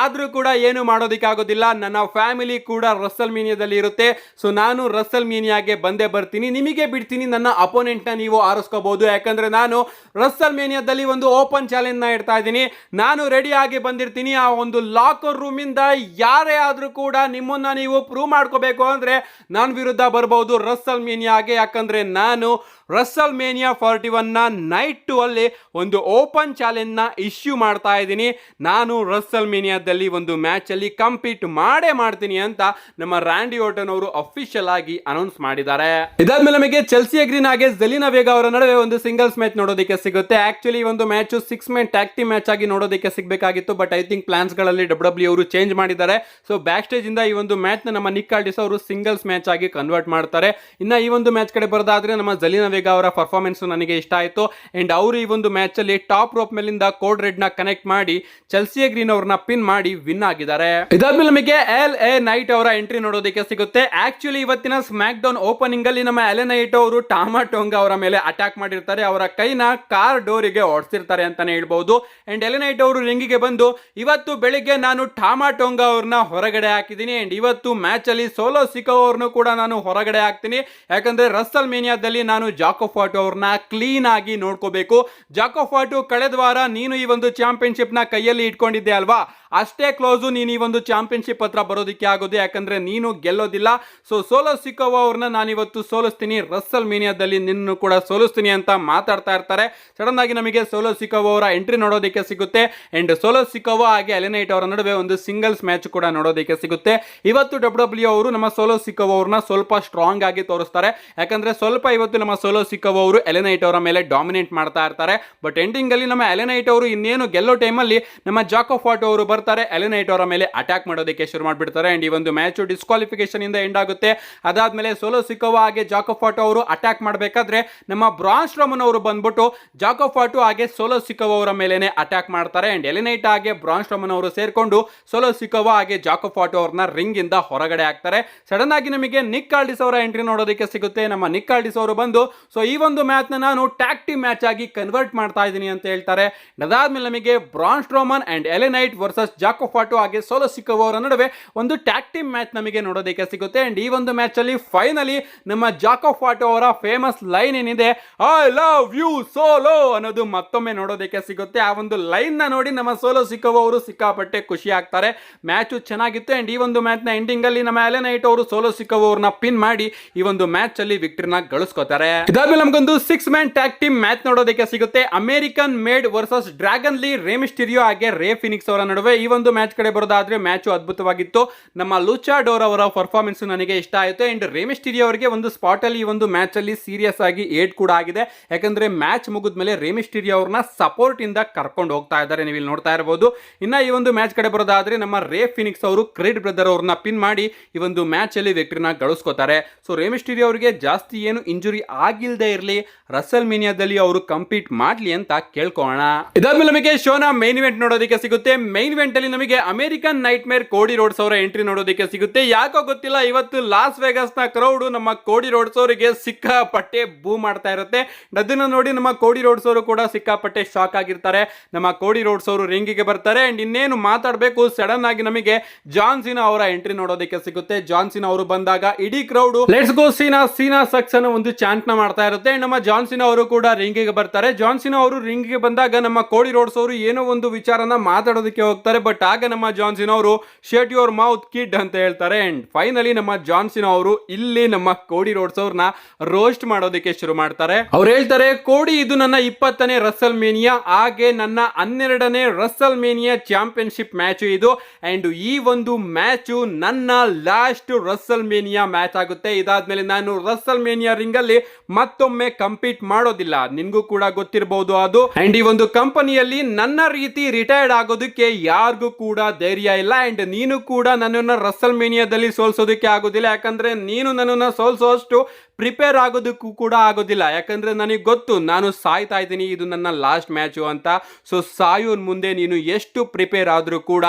ಆದ್ರೂ ಕೂಡ ಏನು ಮಾಡೋದಕ್ಕೆ ಆಗೋದಿಲ್ಲ, ನನ್ನ ಫ್ಯಾಮಿಲಿ ಕೂಡ ರಸಲ್ ಮೇನಿಯಾದಲ್ಲಿ ಇರುತ್ತೆ. ಸೊ ನಾನು ರಸಲ್ ಮೇನಿಯಾಗೆ ಬಂದೇ ಬರ್ತೀನಿ, ನಿಮಗೆ ಬಿಡ್ತೀನಿ, ನನ್ನ ಅಪೋನೆಂಟ್ ನ ನೀವು ಆರಿಸ್ಕೋಬಹುದು. ಯಾಕಂದ್ರೆ ನಾನು ರಸಲ್ ಮೇನಿಯಾದಲ್ಲಿ ಒಂದು ಓಪನ್ ಚಾಲೆಂಜ್ ನ ಇಡ್ತಾ ಇದ್ದೀನಿ. ನಾನು ರೆಡಿ ಆಗಿ ಬಂದಿರ್ತೀನಿ. ಆ ಒಂದು ಲಾಕರ್ ರೂಮ್ ಇಂದ ಯಾರೇ ಆದ್ರೂ ಕೂಡ ನಿಮ್ಮನ್ನ ನೀವು ಪ್ರೂವ್ ಮಾಡ್ಕೋಬೇಕು ಅಂದ್ರೆ ನನ್ನ ವಿರುದ್ಧ ಬರಬಹುದು ರಸಲ್ ಮೇನಿಯಾಗೆ. ಯಾಕಂದ್ರೆ ನಾನು ರಸಲ್ ಮೇನಿಯಾ 41 ನ ನೈಟ್ 2 ಅಲ್ಲಿ ಒಂದು ಓಪನ್ ಚಾಲೆಂಜ್ ನ ಇಶ್ಯೂ ಮಾಡ್ತಾ ಇದ್ದೀನಿ. ನಾನು ರಸಲ್ ಮೇನಿಯಾದಲ್ಲಿ ಒಂದು ಮ್ಯಾಚ್ ಅಲ್ಲಿ ಕಂಪೀಟ್ ಮಾಡೇ ಮಾಡ್ತೀನಿ ಅಂತ ನಮ್ಮ ರ್ಯಾಂಡಿ ಆರ್ಟನ್ ಅವರು ಅಫಿಷಿಯಲ್ ಆಗಿ ಅನೌನ್ಸ್ ಮಾಡಿದ್ದಾರೆ. ಇದಾದ್ಮೇಲೆ ನಮಗೆ ಚೆಲ್ಸಿ ಗ್ರೀನ್ ಹಾಗೆ ಜೆಲಿನಾ ವೇಗಾ ಅವರ ನಡುವೆ ಒಂದು ಸಿಂಗಲ್ಸ್ ಮ್ಯಾಚ್ ನೋಡೋದಕ್ಕೆ ಸಿಗುತ್ತೆ. ಆಕ್ಚುಲಿ ಒಂದು match 6 man tag team match ಆಗಿ ನೋಡೋದಕ್ಕೆ ಸಿಗಬೇಕಾಗಿತ್ತು. ಬಟ್ ಐ ಥಿಂಕ್ ಪ್ಲಾನ್ಸ್ ಗಳಲ್ಲಿ ಡಬ್ಲ್ಯೂ ಅವರು ಚೇಂಜ್ ಮಾಡಿದ್ದಾರೆ. ಸೊ ಬ್ಯಾಕ್ ಸ್ಟೇಜ್ ಇಂದ ಈ ಒಂದು ಮ್ಯಾಚ್ ನ ನಮ್ಮ ನಿಕ್ ಆಲ್ಡಿಸ್ ಅವರು ಸಿಂಗಲ್ಸ್ ಮ್ಯಾಚ್ ಆಗಿ ಕನ್ವರ್ಟ್ ಮಾಡ್ತಾರೆ. ಇನ್ನ ಈ ಒಂದು ಮ್ಯಾಚ್ ಕಡೆ ಬರೋದಾದ್ರೆ ನಮ್ಮ ಜೆಲಿನಾ ವೇಗಾ ಅವರ ಪರ್ಫಾರ್ಮೆನ್ಸ್ ನನಗೆ ಇಷ್ಟ ಆಯಿತು. ಅಂಡ್ ಅವರು ಈ ಒಂದು ಮ್ಯಾಚ್ ಅಲ್ಲಿ ಟಾಪ್ ರೋಪ್ ಮೇಲಿಂದ ಕೋಡ್ ರೆಡ್ ನ ಕನೆಕ್ಟ್ ಮಾಡಿ ಚೆಲ್ಸಿ ಗ್ರೀನ್ ಅವರನ್ನ ಪಿನ್ ಮಾಡಿ ವಿನ್ ಆಗಿದ್ದಾರೆ. ಇದಾದ್ಮೇಲೆ ನಮಗೆ LA ನೈಟ್ ಅವರ ಎಂಟ್ರಿ ನೋಡೋದಕ್ಕೆ ಸಿಗುತ್ತೆ. ಆಕ್ಚುಲಿ ಇವತ್ತಿನ ಸ್ಮ್ಯಾಕ್ ಡೌನ್ ಓಪನಿಂಗ್ ಅಲ್ಲಿ ನಮ್ಮ LA ನೈಟ್ ಅವರು ಟಾಮಾ ಟೊಂಗಾ ಅವರ ಮೇಲೆ ಅಟ್ಯಾಕ್ ಮಾಡಿರ್ತಾರೆ. ಅವರ ಕೈನ ಕಾರ್ ಡೋರಿಗೆ ಓಡಿಸಿರ್ತಾರೆ ಅಂತಾನೆ ಹೇಳ್ಬಹುದು. ಅಂಡ್ LA ನೈಟ್ ಅವರು ರಿಂಗಿಗೆ ಬಂದು ಇವತ್ತು ಬೆಳಿಗ್ಗೆ ನಾನು ಟಾಮಾ ಟೊಂಗಾ ಅವ್ರನ್ನ ಹೊರಗಡೆ ಹಾಕಿದ್ದೀನಿ. ಅಂಡ್ ಇವತ್ತು ಮ್ಯಾಚ್ ಅಲ್ಲಿ ಸೋಲೋ ಸಿಕೋ ಅವ್ರನ್ನು ಕೂಡ ನಾನು ಹೊರಗಡೆ ಹಾಕ್ತೀನಿ. ಯಾಕಂದ್ರೆ ರಸಲ್ ಮೇನಿಯಾದಲ್ಲಿ ನಾನು ಜಾಕೋ ಫಾಟು ಅವ್ರನ್ನ ಕ್ಲೀನ್ ಆಗಿ ನೋಡ್ಕೋಬೇಕು. ಜಾಕೋ ಫಾಟು ಕಳೆದ ವಾರ ನೀನು ಈ ಒಂದು ಚಾಂಪಿಯನ್ಶಿಪ್ ನ ಕೈಯಲ್ಲಿ ಇಟ್ಕೊಂಡಿದ್ದೆ ಅಲ್ವಾ, ಅಷ್ಟೇ ಕ್ಲೋಸು ನೀನು ಈ ಒಂದು ಚಾಂಪಿಯನ್ಶಿಪ್ ಹತ್ರ ಬರೋದಕ್ಕೆ ಆಗೋದು. ಯಾಕಂದ್ರೆ ನೀನು ಗೆಲ್ಲೋದಿಲ್ಲ. ಸೊ ಸೋಲೋ ಸಿಕೋವಾ ಅವ್ರನ್ನ ನಾನು ಇವತ್ತು ಸೋಲಿಸ್ತೀನಿ, ರಸಲ್ ಮೇನಿಯಾದಲ್ಲಿ ನಿನ್ನನ್ನು ಕೂಡ ಸೋಲಿಸ್ತೀನಿ ಅಂತ ಮಾತಾಡ್ತಾ ಇರ್ತಾರೆ. ಸಡನ್ ಆಗಿ ನಮಗೆ ಸೋಲೋ ಸಿಕೋವಾ ಅವರ ಎಂಟ್ರಿ ನೋಡೋದಕ್ಕೆ ಸಿಗುತ್ತೆ. ಅಂಡ್ ಸೋಲೋ ಸಿಕೋವಾ ಹಾಗೆ LA ನೈಟ್ ಅವರ ನಡುವೆ ಒಂದು ಸಿಂಗಲ್ಸ್ ಮ್ಯಾಚ್ ಕೂಡ ನೋಡೋದಕ್ಕೆ ಸಿಗುತ್ತೆ. ಇವತ್ತು ಡಬ್ಲ್ಯೂ ಅವರು ನಮ್ಮ ಸೋಲೋ ಸಿಕೋವಾ ಅವ್ರನ್ನ ಸ್ವಲ್ಪ ಸ್ಟ್ರಾಂಗ್ ಆಗಿ ತೋರಿಸ್ತಾರೆ. ಯಾಕಂದ್ರೆ ಸ್ವಲ್ಪ ಇವತ್ತು ನಮ್ಮ ಸೋಲೋ ಸಿಕೋವಾ ಅವರು LA ನೈಟ್ ಅವರ ಮೇಲೆ ಡಾಮಿನೇಟ್ ಮಾಡ್ತಾ ಇರ್ತಾರೆ. ಬಟ್ ಎಂಡಿಂಗ್ ಅಲ್ಲಿ ನಮ್ಮ LA ನೈಟ್ ಅವರು ಇನ್ನೇನು ಗೆಲ್ಲೋ ಟೈಮಲ್ಲಿ ನಮ್ಮ ಜಾಕೋ ಫಾಟು ಅವರು ಬರ್ತಾರೆ, LA ನೈಟ್ ಅವರ ಮೇಲೆ ಅಟ್ಯಾಕ್ ಮಾಡೋದಕ್ಕೆ ಶುರು ಮಾಡ್ಬಿಡ್ತಾರೆ. ಅಂಡ್ ಈ ಒಂದು ಮ್ಯಾಚ್ ಡಿಸ್ಕ್ವಾಲಿಫಿಕೇಶನ್ ಇಂದ ಎಂಡ್ ಆಗುತ್ತೆ. ಅದಾದ್ಮೇಲೆ ಸೋಲೋ ಸಿಕೋವಾ ಹಾಗೆ ಜಾಕೋ ಫಾಟು ಅವರು ಅಟ್ಯಾಕ್ ಮಾಡಬೇಕಾದ್ರೆ ನಮ್ಮ ಬ್ರಾನ್ ಸ್ಟ್ರೋಮನ್ ಅವರು ಬಂದ್ಬಿಟ್ಟು ಜಾಕೋ ಫಾಟು ಹಾಗೆ ಸೋಲೋ ಸಿಕೋವಾ ಅವರ ಮೇಲೆನೆ ಅಟ್ಯಾಕ್ ಮಾಡ್ತಾರೆ. ಅಂಡ್ LA ನೈಟ್ ಹಾಗೆ ಬ್ರಾನ್ ಸ್ಟ್ರೋಮನ್ ಅವರು ಸೇರ್ಕೊಂಡು ಸೋಲೋ ಸಿಕೋವಾ ಹಾಗೆ ಜಾಕೋ ಫಾಟು ಅವ್ರನ್ನ ರಿಂಗ್ ಇಂದ ಹೊರಗಡೆ ಹಾಕ್ತಾರೆ. ಸಡನ್ ಆಗಿ ನಮಗೆ ನಿಕ್ ಆಲ್ಡಿಸ್ ಅವರ ಎಂಟ್ರಿ ನೋಡೋದಕ್ಕೆ ಸಿಗುತ್ತೆ. ನಮ್ಮ ನಿಕ್ ಆಲ್ಡಿಸ್ ಅವರು ಬಂದು ಸೊ ಈ ಒಂದು ಮ್ಯಾಚ್ ನಾನು ಟ್ಯಾಗ್ ಟೀಮ್ ಮ್ಯಾಚ್ ಆಗಿ ಕನ್ವರ್ಟ್ ಮಾಡ್ತಾ ಇದ್ದೀನಿ ಅಂತ ಹೇಳ್ತಾರೆ. ಅದಾದ್ಮೇಲೆ ನಮಗೆ Braun Strowman and LA Knight versus Jacob Fatu ಹಾಗೆ ಸೋಲೋ ಸಿಕೋವಾ ಅವರ ನಡುವೆ ಒಂದು ಟ್ಯಾಗ್ ಟೀಮ್ ಮ್ಯಾಚ್ ನಮಗೆ ನೋಡೋದಕ್ಕೆ ಸಿಗುತ್ತೆ. ಅಂಡ್ ಈ ಒಂದು ಮ್ಯಾಚ್ ಅಲ್ಲಿ ಫೈನಲಿ ನಮ್ಮ ಜಾಕೋ ಫಾಟು ಅವರ ಫೇಮಸ್ ಲೈನ್ ಏನಿದೆ, ಐ ಲವ್ ಯು ಸೋಲೋ ಅನ್ನೋದು ಮತ್ತೊಮ್ಮೆ ನೋಡೋದಕ್ಕೆ ಸಿಗುತ್ತೆ. ಆ ಒಂದು ಲೈನ್ ನ ನೋಡಿ ನಮ್ಮ ಸೋಲೋ ಸಿಕೋವಾ ಅವರು ಸಿಕ್ಕಾಪಟ್ಟೆ ಖುಷಿ ಆಗ್ತಾರೆ. ಮ್ಯಾಚ್ ಚೆನ್ನಾಗಿತ್ತು. ಅಂಡ್ ಈ ಒಂದು ಮ್ಯಾಚ್ ನ ಎಂಡಿಂಗ್ ಅಲ್ಲಿ ನಮ್ಮ LA ನೈಟ್ ಅವರು ಸೋಲೋ ಸಿಕೋವಾ ಅವ್ರನ್ನ ಪಿನ್ ಮಾಡಿ ಈ ಒಂದು ಮ್ಯಾಚ್ ಅಲ್ಲಿ ವಿಕ್ಟರಿನ ಗಳಿಸ್ಕೋತಾರೆ. ಇದಾದ್ಮೇಲೆ ನಮಗೊಂದು 6-man ಟ್ಯಾಗ್ ಟೀಮ್ ಮ್ಯಾಚ್ ನೋಡೋದಕ್ಕೆ ಸಿಗುತ್ತೆ. ಅಮೆರಿಕನ್ ಮೇಡ್ ವರ್ಸಸ್ ಡ್ರ್ಯಾಗನ್ ಲೀ, ರೇ ಮಿಸ್ಟೀರಿಯೋ ಹಾಗೆ ರೇ ಫಿನಿಕ್ಸ್ ಅವರ ನಡುವೆ. ಈ ಒಂದು ಮ್ಯಾಚ್ ಕಡೆ ಬರೋದಾದ್ರೆ ಮ್ಯಾಚ್ ಅದ್ಭುತವಾಗಿತ್ತು. ನಮ್ಮ ಲೂಚಾಡೋರ್ ಅವರ ಪರ್ಫಾರ್ಮೆನ್ಸ್ ನನಗೆ ಇಷ್ಟ ಆಯಿತು. ಅಂಡ್ ರೇ ಮಿಸ್ಟೀರಿಯೋ ಅವರಿಗೆ ಒಂದು ಸ್ಪಾಟ್ ಅಲ್ಲಿ ಈ ಒಂದು ಮ್ಯಾಚ್ ಅಲ್ಲಿ ಸೀರಿಯಸ್ ಆಗಿ ಏಡ್ ಕೂಡ ಆಗಿದೆ. ಯಾಕಂದ್ರೆ ಮ್ಯಾಚ್ ಮುಗಿದ್ಮೇಲೆ ರೇ ಮಿಸ್ಟೀರಿಯೋ ಅವ್ರನ್ನ ಸಪೋರ್ಟ್ ಇಂದ ಕರ್ಕೊಂಡು ಹೋಗ್ತಾ ಇದ್ದಾರೆ, ನೀವು ಇಲ್ಲಿ ನೋಡ್ತಾ ಇರಬಹುದು. ಇನ್ನ ಈ ಒಂದು ಮ್ಯಾಚ್ ಕಡೆ ಬರೋದಾದ್ರೆ ನಮ್ಮ ರೇ ಫಿನಿಕ್ಸ್ ಅವರು ಕ್ರೀಡ್ ಬ್ರದರ್ ಅವ್ರನ್ನ ಪಿನ್ ಮಾಡಿ ಈ ಒಂದು ಮ್ಯಾಚ್ ಅಲ್ಲಿ ವಿಕ್ಟರಿನ ಗಳಿಸ್ಕೋತಾರೆ. ಸೊ ರೇ ಮಿಸ್ಟೀರಿಯೋ ಅವರಿಗೆ ಜಾಸ್ತಿ ಏನು ಇಂಜುರಿ ಆಗಿಲ್ಲದೆ ಇರಲಿ, ರಸಲ್ ಮೇನಿಯಾದಲ್ಲಿ ಅವರು ಕಂಪೀಟ್ ಮಾಡ್ಲಿ ಅಂತ ಕೇಳ್ಕೊಳ್ಳೋಣ. ಇದಾದ್ಮೇಲೆ ನಮಗೆ ಶೋನ ಮೈನ್ ಇವೆಂಟ್ ನೋಡೋದಕ್ಕೆ ಸಿಗುತ್ತೆ. ಮೈನ್ ಇವೆಂಟ್ ಅಲ್ಲಿ ನಮಗೆ ಅಮೆರಿಕನ್ ನೈಟ್ ಮೇರ್ ಕೋಡಿ ರೋಡ್ಸ್ ಅವರ ಎಂಟ್ರಿ ನೋಡೋದಕ್ಕೆ ಸಿಗುತ್ತೆ. ಯಾಕೋ ಗೊತ್ತಿಲ್ಲ, ಇವತ್ತು ಲಾಸ್ ವೆಗಾಸ್ ನ ಕ್ರೌಡ್ ನಮ್ಮ ಕೋಡಿ ರೋಡ್ಸ್ ಅವರಿಗೆ ಸಿಕ್ಕಾಪಟ್ಟೆ ಬೂ ಮಾಡ್ತಾ ಇರುತ್ತೆ. ಅದನ್ನ ನೋಡಿ ನಮ್ಮ ಕೋಡಿ ರೋಡ್ಸ್ ಅವರು ಕೂಡ ಸಿಕ್ಕಾಪಟ್ಟೆ ಶಾಕ್ ಆಗಿರ್ತಾರೆ. ನಮ್ಮ ಕೋಡಿ ರೋಡ್ಸ್ ಅವರು ರಿಂಗಿಗೆ ಬರ್ತಾರೆ. ಅಂಡ್ ಇನ್ನೇನು ಮಾತಾಡಬೇಕು, ಸಡನ್ ಆಗಿ ನಮಗೆ ಜಾನ್ ಸಿನಾ ಅವರ ಎಂಟ್ರಿ ನೋಡೋದಕ್ಕೆ ಸಿಗುತ್ತೆ. ಜಾನ್ ಸಿನಾ ಅವರು ಬಂದಾಗ ಇಡೀ crowd let's go Cena Cena sucks ಅನ್ನೋ ಒಂದು ಚಾಂಟ್ ನ ಮಾಡ್ತಾ ಇರುತ್ತೆ. ನಮ್ಮ ಜಾನ್ ಸಿನಾ ಅವರು ಕೂಡ ರಿಂಗಿಗೆ ಬರ್ತಾರೆ. ಜಾನ್ ಸಿನಾ ಅವರು ರಿಂಗಿಗೆ ಬಂದಾಗ ನಮ್ಮ ಕೋಡಿ ರೋಡ್ಸ್ ಅವರು ಏನೋ ಒಂದು ವಿಚಾರನ ಮಾತಾಡೋದಕ್ಕೆ ಹೋಗ್ತಾರೆ. ಬಟ್ ಆಗ ನಮ್ಮ ಜಾನ್ ಸಿನಾ ಅವರು ಶಟ್ ಯುವರ್ ಮೌತ್ ಕಿಡ್ ಅಂತ ಹೇಳ್ತಾರೆ. ಅಂಡ್ ಫೈನಲಿ ನಮ್ಮ ಜಾನ್ ಸಿನಾ ಅವರು ಇಲ್ಲಿ ನಮ್ಮ ಕೋಡಿ ರೋಡ್ಸ್ ಅವ್ರನ್ನ ರೋಸ್ಟ್ ಮಾಡೋದಕ್ಕೆ ಶುರು ಮಾಡ್ತಾರೆ. ಅವ್ರು ಹೇಳ್ತಾರೆ, ಕೋಡಿ ಇದು ನನ್ನ 20ನೇ ರಸಲ್ ಮೇನಿಯಾ, ಹಾಗೆ ನನ್ನ 12ನೇ ರಸಲ್ ಮೇನಿಯಾ ಚಾಂಪಿಯನ್ಶಿಪ್ ಮ್ಯಾಚ್ ಇದು. ಅಂಡ್ ಈ ಒಂದು ಮ್ಯಾಚ್ ನನ್ನ ಲಾಸ್ಟ್ ರಸಲ್ ಮೇನಿಯಾ ಮ್ಯಾಚ್ ಆಗುತ್ತೆ. ಇದಾದ್ಮೇಲೆ ನಾನು ರಸಲ್ ಮೇನಿಯಾ ರಿಂಗ್ ಅಲ್ಲಿ ಮತ್ತೊಮ್ಮೆ ಕಂಪೀಟ್ ಮಾಡೋದಿಲ್ಲ, ನಿನ್ಗೂ ಕೂಡ ಗೊತ್ತಿರಬಹುದು ಅದು. ಅಂಡ್ ಈ ಒಂದು ಕಂಪನಿಯಲ್ಲಿ ನನ್ನ ರೀತಿ ರಿಟೈರ್ಡ್ ಆಗೋದಕ್ಕೆ ಯಾರಿಗೂ ಕೂಡ ಧೈರ್ಯ ಇಲ್ಲ. ಅಂಡ್ ನೀನು ಕೂಡ ನನ್ನನ್ನು ರಸಲ್ ಮೇನಿಯಾದಲ್ಲಿ ಸೋಲ್ಸೋದಕ್ಕೆ ಆಗೋದಿಲ್ಲ, ಯಾಕಂದ್ರೆ ನೀನು ನನ್ನನ್ನು ಸೋಲ್ಸೋಷ್ಟು ಪ್ರಿಪೇರ್ ಆಗೋದಕ್ಕೂ ಕೂಡ ಆಗೋದಿಲ್ಲ. ಯಾಕಂದ್ರೆ ನನಗೆ ಗೊತ್ತು ನಾನು ಸಾಯ್ತಾ ಇದ್ದೀನಿ, ಇದು ನನ್ನ ಲಾಸ್ಟ್ ಮ್ಯಾಚು ಅಂತ. ಸೊ ಸಾಯೋನ್ ಮುಂದೆ ನೀನು ಎಷ್ಟು ಪ್ರಿಪೇರ್ ಆದ್ರೂ ಕೂಡ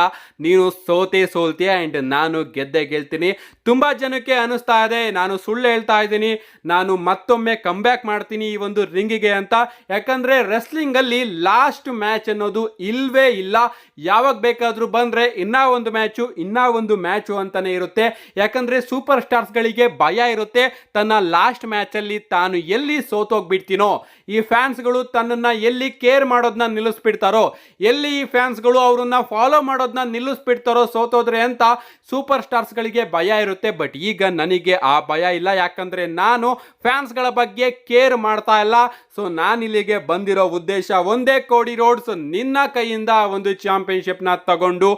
ನೀನು ಸೋಲ್ತೀಯ. ಅಂಡ್ ನಾನು ಗೆಲ್ತೀನಿ. ತುಂಬಾ ಜನಕ್ಕೆ ಅನಿಸ್ತಾ ಇದೆ ನಾನು ಸುಳ್ಳು ಹೇಳ್ತಾ ಇದ್ದೀನಿ, ನಾನು ಮತ್ತೊಮ್ಮೆ ಕಮ್ ಬ್ಯಾಕ್ ಮಾಡ್ತೀನಿ ಈ ಒಂದು ರಿಂಗಿಗೆ ಅಂತ. ಯಾಕಂದ್ರೆ ರೆಸ್ಲಿಂಗ್ ಅಲ್ಲಿ ಲಾಸ್ಟ್ ಮ್ಯಾಚ್ ಅನ್ನೋದು ಇಲ್ವೇ ಇಲ್ಲ. ಯಾವಾಗ ಬೇಕಾದ್ರೂ ಬಂದ್ರೆ ಇನ್ನ ಒಂದು ಮ್ಯಾಚು ಅಂತಾನೆ ಇರುತ್ತೆ. ಯಾಕಂದ್ರೆ ಸೂಪರ್ ಸ್ಟಾರ್ಸ್ ಗಳಿಗೆ ಭಯ ಇರುತ್ತೆ, ತನ್ನ ಲಾಸ್ಟ್ ಮ್ಯಾಚ್ ಅಲ್ಲಿ ತಾನು ಎಲ್ಲಿ ಸೋತೋಗ್ಬಿಡ್ತೀನೋ, ಈ ಫ್ಯಾನ್ಸ್ ಗಳು ತನ್ನನ್ನ ಎಲ್ಲಿ ಕೇರ್ ಮಾಡೋದನ್ನ ನಿಲ್ಲಿಸ್ಬಿಡ್ತಾರೋ, ಎಲ್ಲಿ ಈ ಫ್ಯಾನ್ಸ್ ಗಳು ಅವ್ರನ್ನ ಫಾಲೋ ಮಾಡೋದನ್ನ ನಿಲ್ಲಿಸ್ಬಿಡ್ತಾರೋ ಸೋತೋದ್ರೆ ಅಂತ ಸೂಪರ್ ಸ್ಟಾರ್ಸ್ ಗಳಿಗೆ ಭಯ ಇರುತ್ತೆ. ಬಟ್ ಈಗ ನನಗೆ ಆ ಭಯ ಇಲ್ಲ, ಯಾಕಂದ್ರೆ ನಾನು ಫ್ಯಾನ್ಸ್ ಗಳ ಬಗ್ಗೆ ಕೇರ್ ಮಾಡ್ತಾ ಇಲ್ಲ. ಸೊ ನಾನು ಇಲ್ಲಿಗೆ ಬಂದಿರೋ ಉದ್ದೇಶ ಒಂದೇ, ಕೋಡಿ ರೋಡ್ಸ್ ನಿನ್ನ ಕೈಯಿಂದ ಒಂದು ಚಾಂಪಿಯನ್ಶಿಪ್ ನ ತಗೊಂಡು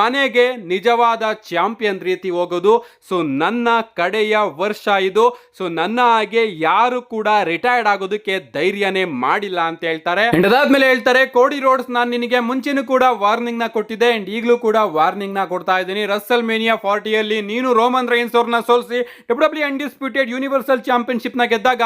ಮನೆಗೆ ನಿಜವಾದ ಚಾಂಪಿಯನ್ ರೀತಿ ಹೋಗೋದು. ಸೊ ನನ್ನ ಕಡೆಯ ವರ್ಷ ಇದು. ಸೊ ನನ್ನ ಹಾಗೆ ಯಾರು ಕೂಡ ರಿಟೈರ್ಡ್ ಆಗೋದಕ್ಕೆ ಧೈರ್ಯನೇ ಮಾಡಿಲ್ಲ ಅಂತ ಹೇಳ್ತಾರೆ. ಅದಾದ್ಮೇಲೆ ಹೇಳ್ತಾರೆ, ಕೋಡಿ ರೋಡ್ಸ್ ನಾನು ನಿನಗೆ ಮುಂಚೆನೂ ಕೂಡ ವಾರ್ನಿಂಗ್ ನ ಕೊಟ್ಟಿದ್ದೆ, ಅಂಡ್ ಈಗಲೂ ಕೂಡ ವಾರ್ನಿಂಗ್ ನ ಕೊಡ್ತಾ ಇದ್ದೀನಿ. ರಸಲ್ ಮೇನಿಯಾ 40 ಅಲ್ಲಿ ನೀನು ರೋಮನ್ ರೈನ್ಸ್ ಅವ್ರನ್ನ ಸೋಲಿಸಿ WWE ಅನ್ಡಿಸ್ಪ್ಯೂಟೆಡ್ ಯೂನಿವರ್ಸಲ್ ಚಾಂಪಿಯನ್ಶಿಪ್ ನ ಗೆದ್ದಾಗ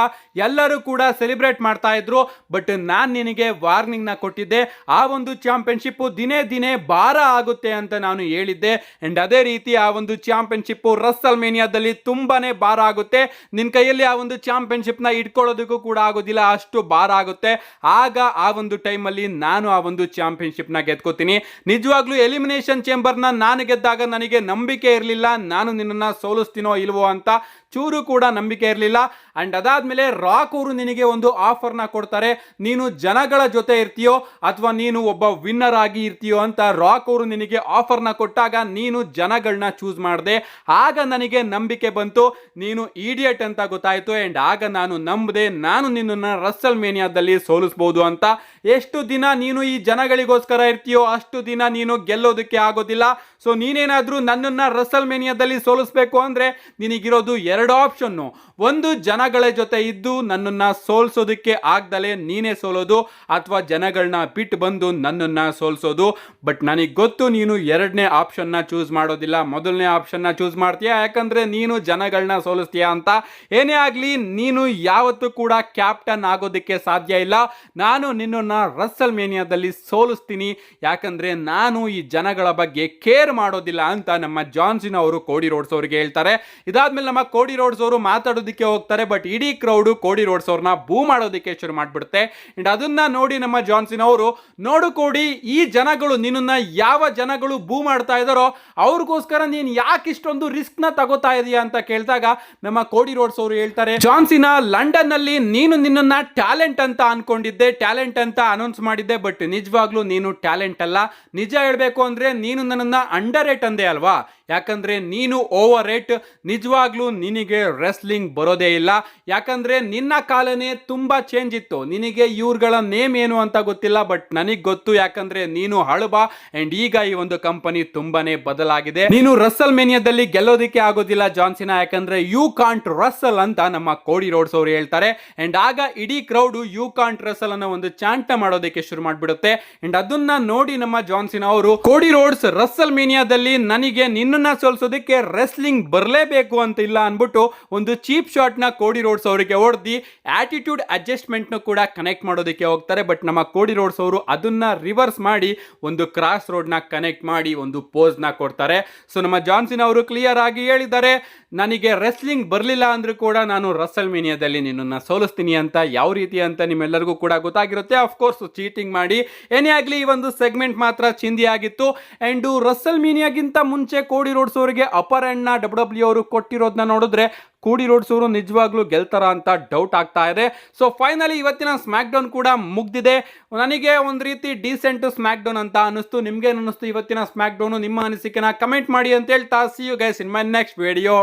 ಎಲ್ಲರೂ ಕೂಡ ಸೆಲೆಬ್ರೇಟ್ ಮಾಡ್ತಾ ಇದ್ರು. ಬಟ್ ನಾನ್ ನಿನಗೆ ವಾರ್ನಿಂಗ್ ನ ಕೊಟ್ಟಿದ್ದೆ, ಆ ಒಂದು ಚಾಂಪಿಯನ್ಶಿಪ್ ದಿನೇ ದಿನೇ ಭಾರ ಆಗುತ್ತೆ ಅಂತ ನಾನು ಹೇಳಿದ್ದೆ. ಅಂಡ್ ಅದೇ ರೀತಿ ಆ ಒಂದು ಚಾಂಪಿಯನ್ಶಿಪ್ ರಸಲ್ ಮೇನಿಯಾದಲ್ಲಿ ತುಂಬಾನೇ ಭಾರ ಆಗುತ್ತೆ. ನಿನ್ ಕೈಯಲ್ಲಿ ಆ ಒಂದು ಚಾಂಪಿಯನ್ಶಿಪ್ ನ ಇಟ್ಕೊಳ್ಳೋದಕ್ಕೂ ಕೂಡ ಆಗೋದಿಲ್ಲ, ಅಷ್ಟು ಭಾರ ಆಗುತ್ತೆ. ಆಗ ಆ ಒಂದು ಟೈಮ್ ಅಲ್ಲಿ ನಾನು ಆ ಒಂದು ಚಾಂಪಿಯನ್ಶಿಪ್ ನ ಗೆದ್ಕೋತೀನಿ. ನಿಜವಾಗ್ಲೂ ಎಲಿಮಿನೇಷನ್ ಚೇಂಬರ್ ನಾನು ಗೆದ್ದಾಗ ನನಗೆ ನಂಬಿಕೆ ಇರಲಿಲ್ಲ, ನಾನು ನಿನ್ನನ್ನ ಸೋಲಿಸ್ತೀನೋ ಇಲ್ವೋ ಅಂತ ಚೂರು ಕೂಡ ನಂಬಿಕೆ ಇರಲಿಲ್ಲ. ಅಂಡ್ ಅದಾದ್ಮೇಲೆ ರಾಕ್ ಅವರು ನಿನಗೆ ಒಂದು ಆಫರ್ ನ ಕೊಡ್ತಾರೆ, ನೀನು ಜನಗಳ ಜೊತೆ ಇರ್ತೀಯೋ ಅಥವಾ ನೀನು ಒಬ್ಬ ವಿನ್ನರ್ ಆಗಿ ಇರ್ತೀಯೋ ಅಂತ ರಾಕ್ ಅವರು ನಿನಗೆ ಆಫರ್ ನ ಕೊಟ್ಟಾಗ ನೀನು ಜನಗಳನ್ನ ಚೂಸ್ ಮಾಡಿದೆ. ಆಗ ನನಗೆ ನಂಬಿಕೆ ಬಂತು, ನೀನು ಇಡಿಯಟ್ ಅಂತ ಗೊತ್ತಾಯ್ತು. ಅಂಡ್ ಆಗ ನಾನು ನಂಬದೆ, ನಾನು ನಿನ್ನನ್ನು ರಸಲ್ ಮೇನಿಯಾದಲ್ಲಿ ಸೋಲಿಸಬಹುದು ಅಂತ. ಎಷ್ಟು ದಿನ ನೀನು ಈ ಜನಗಳಿಗೋಸ್ಕರ ಇರ್ತೀಯೋ ಅಷ್ಟು ದಿನ ನೀನು ಗೆಲ್ಲೋದಕ್ಕೆ ಆಗೋದಿಲ್ಲ. ಸೊ ನೀನೇನಾದ್ರೂ ನನ್ನನ್ನ ರಸಲ್ ಮೇನಿಯಾದಲ್ಲಿ ಸೋಲಿಸಬೇಕು ಅಂದ್ರೆ ನಿನಗಿರೋದು 2 ಆಪ್ಷನ್. ಒಂದು, ಜನಗಳ ಜೊತೆ ಇದ್ದು ನನ್ನನ್ನ ಸೋಲ್ಸೋದಕ್ಕೆ ಆಗ್ದಲೆ ನೀನೇ ಸೋಲೋದು, ಅಥವಾ ಜನಗಳನ್ನ ಬಿಟ್ಟು ಬಂದು ನನ್ನನ್ನ ಸೋಲ್ಸೋದು. ಬಟ್ ನನಗೆ ಗೊತ್ತು ನೀನು 2ನೇ ಆಪ್ಷನ್ ನ ಚೂಸ್ ಮಾಡೋದಿಲ್ಲ, ಮೊದಲನೇ ಆಪ್ಷನ್ ನ ಚೂಸ್ ಮಾಡ್ತೀಯ, ಯಾಕಂದ್ರೆ ನೀನು ಜನಗಳನ್ನ ಸೋಲಿಸ್ತೀಯ ಅಂತ. ಏನೇ ಆಗ್ಲಿ ನೀನು ಯಾವತ್ತೂ ಕೂಡ ಕ್ಯಾಪ್ಟನ್ ಆಗೋದಕ್ಕೆ ಸಾಧ್ಯ ಇಲ್ಲ. ನಾನು ನಿನ್ನನ್ನ ರಸಲ್ ಮೇನಿಯಾದಲ್ಲಿ ಸೋಲಿಸ್ತೀನಿ, ಯಾಕಂದ್ರೆ ನಾನು ಈ ಜನಗಳ ಬಗ್ಗೆ ಕೇರ್ ಮಾಡೋದಿಲ್ಲ ಅಂತ ನಮ್ಮ ಜಾನ್ ಸಿನಾ ಅವರು ಕೋಡಿ ರೋಡ್ಸ್ ಅವರಿಗೆ ಹೇಳ್ತಾರೆ. ಇದಾದ್ಮೇಲೆ ನಮ್ಮ ಕೋಡಿ ರೋಡ್ಸ್ ಅವರು ಮಾತಾಡೋದಕ್ಕೆ ಹೋಗ್ತಾರೆ. ಬಟ್ ಇಡೀ ಕ್ರೌಡ್ ಕೋಡಿ ರೋಡ್ಸ್ ಅವ್ರನ್ನ ಬೂ ಮಾಡೋದಕ್ಕೆ ಶುರು ಮಾಡ್ಬಿಡುತ್ತೆ. ಅಂಡ್ ಅದನ್ನ ನೋಡಿ ನಮ್ಮ ಜಾನ್ ಸಿನಾ ಅವರು, ನೋಡು ಕೋಡಿ, ಈ ಜನಗಳು ನಿನ್ನನ್ನ ಯಾವ ಜನಗಳು ಬೂ ಮಾಡ್ತಾ ಇದಾರೋ ಅವ್ರಿಗೋಸ್ಕರ ನೀನ್ ಯಾಕೆ ಇಷ್ಟೊಂದು ರಿಸ್ಕ್ ನ ತಗೋತಾ ಇದೀಯಾ ಅಂತ ಕೇಳಿದಾಗ ನಮ್ಮ ಕೋಡಿ ರೋಡ್ಸ್ ಅವರು ಹೇಳ್ತಾರೆ, ಜಾನ್ ಸಿನಾ, ಲಂಡನ್ ನಲ್ಲಿ ನೀನು ನಿನ್ನನ್ನ ಟ್ಯಾಲೆಂಟ್ ಅಂತ ಅನ್ಕೊಂಡಿದ್ದೆ, ಟ್ಯಾಲೆಂಟ್ ಅಂತ ಅನೌನ್ಸ್ ಮಾಡಿದ್ದೆ. ಬಟ್ ನಿಜವಾಗ್ಲೂ ನೀನು ಟ್ಯಾಲೆಂಟ್ ಅಲ್ಲ. ನಿಜ ಹೇಳ್ಬೇಕು ಅಂದ್ರೆ ನೀನು ನನ್ನನ್ನ ಅಂಡರ್ ರೇಟ್ ಅಂದೆ ಅಲ್ವಾ. ಯಾಕಂದ್ರೆ ನೀನು ಓವರ್ ರೇಟ್, ನಿಜವಾಗ್ಲೂ ನಿನಗೆ ರೆಸ್ಲಿಂಗ್ ಬರೋದೇ ಇಲ್ಲ. ಯಾಕಂದ್ರೆ ನಿನ್ನ ಕಾಲನೇ ತುಂಬಾ ಚೇಂಜ್ ಇತ್ತು. ನಿನಗೆ ಇವ್ರಗಳ ನೇಮ್ ಏನು ಅಂತ ಗೊತ್ತಿಲ್ಲ, ಬಟ್ ನನಗೆ ಗೊತ್ತು. ಯಾಕಂದ್ರೆ ನೀನು ಹಳಬ ಅಂಡ್ ಈಗ ಈ ಒಂದು ಕಂಪನಿ ತುಂಬಾನೇ ಬದಲಾಗಿದೆ. ನೀನು ರಸಲ್ ಮೇನಿಯಾದಲ್ಲಿ ಗೆಲ್ಲೋದಿಕ್ಕೆ ಆಗೋದಿಲ್ಲ ಜಾನ್ ಸಿನಾ, ಯಾಕಂದ್ರೆ ಯು ಕಾಂಟ್ ರಸಲ್ ಅಂತ ನಮ್ಮ ಕೋಡಿ ರೋಡ್ಸ್ ಅವರು ಹೇಳ್ತಾರೆ. ಅಂಡ್ ಆಗ ಇಡೀ ಕ್ರೌಡ್ ಯು ಕಾಂಟ್ ರಸಲ್ ಅನ್ನೋ ಒಂದು ಚಾಂಟ್ ಮಾಡೋದಕ್ಕೆ ಶುರು ಮಾಡ್ಬಿಡುತ್ತೆ. ಅಂಡ್ ಅದನ್ನ ನೋಡಿ ನಮ್ಮ ಜಾನ್ ಸಿನಾ ಅವರು, ಕೋಡಿ ರೋಡ್ಸ್ ರಸಲ್ ಮೇನಿಯಾದಲ್ಲಿ ನನಗೆ ನಿನ್ನನ್ನ ಸೋಲ್ಸೋದಕ್ಕೆ ರೆಸ್ಲಿಂಗ್ ಬರಲೇಬೇಕು ಅಂತ ಇಲ್ಲ ಅನ್ಬಿಟ್ಟು ಒಂದು ಚೀಪ್ ಶಾಟ್ ನ ಕೋಡಿ ರೋಡ್ಸ್ ಅವರಿಗೆ ಹೊಡೆದಿ ಆಟಿಟ್ಯೂಡ್ ಅಡ್ಜಸ್ಟ್ಮೆಂಟ್ ನ ಕೂಡ ಕನೆಕ್ಟ್ ಮಾಡೋದಕ್ಕೆ ಹೋಗ್ತಾರೆ. ಬಟ್ ನಮ್ಮ ಕೋಡಿ ರೋಡ್ಸ್ ಅವರು ಅದನ್ನ ರಿವರ್ಸ್ ಮಾಡಿ ಒಂದು ಕ್ರಾಸ್ ರೋಡ್ ನ ಕನೆಕ್ಟ್ ಮಾಡಿ ಒಂದು ಪೋಸ್ ನ ಕೊಡ್ತಾರೆ. ಸೊ ನಮ್ಮ ಜಾನ್ ಸಿನಾ ಅವರು ಕ್ಲಿಯರ್ ಆಗಿ ಹೇಳಿದ್ದಾರೆ, ನನಗೆ ರೆಸ್ಲಿಂಗ್ ಬರಲಿಲ್ಲ ಅಂದ್ರೂ ಕೂಡ ನಾನು ರಸಲ್ ಮೇನಿಯಾದಲ್ಲಿ ನಿನ್ನನ್ನು ಸೋಲಿಸ್ತೀನಿ ಅಂತ. ಯಾವ ರೀತಿ ಅಂತ ನಿಮ್ಮೆಲ್ಲರಿಗೂ ಕೂಡ ಗೊತ್ತಾಗಿರುತ್ತೆ. ಆಫ್ಕೋರ್ಸ್ ಚೀಟಿಂಗ್ ಮಾಡಿ ಏನೇ ಆಗಲಿ ಈ ಒಂದು ಸೆಗ್ಮೆಂಟ್ ಮಾತ್ರ ಚಿಂದಿ ಆಗಿತ್ತು. ಅಂಡ್ ರಸಲ್ ಮೇನಿಯಾಗಿಂತ ಮುಂಚೆ ಕೋಡಿ ರೋಡ್ಸ್ ಅವರಿಗೆ ಅಪರ್ ಹ್ಯಾಂಡ್ ನ ಡಬ್ಲ್ಯೂ ಅವರು ಕೊಟ್ಟಿರೋದನ್ನ ನೋಡಿದ್ರೆ ಕೋಡಿ ರೋಡ್ಸ್ ಅವರು ನಿಜವಾಗ್ಲೂ ಗೆಲ್ತಾರ ಅಂತ ಡೌಟ್ ಆಗ್ತಾ ಇದೆ. ಸೊ ಫೈನಲಿ ಇವತ್ತಿನ ಸ್ಮ್ಯಾಕ್ ಡೌನ್ ಕೂಡ ಮುಗ್ದಿದೆ. ನನಗೆ ಒಂದು ರೀತಿ ಡೀಸೆಂಟ್ ಸ್ಮ್ಯಾಕ್ ಡೌನ್ ಅಂತ ಅನಿಸ್ತು. ನಿಮ್ಗೆ ಅನ್ನಿಸ್ತು ಇವತ್ತಿನ ಸ್ಮ್ಯಾಕ್ ಡೌನ್? ನಿಮ್ಮ ಅನಿಸಿಕೆನ ಕಮೆಂಟ್ ಮಾಡಿ ಅಂತ ಹೇಳ್ತಾ see you guys in my next video.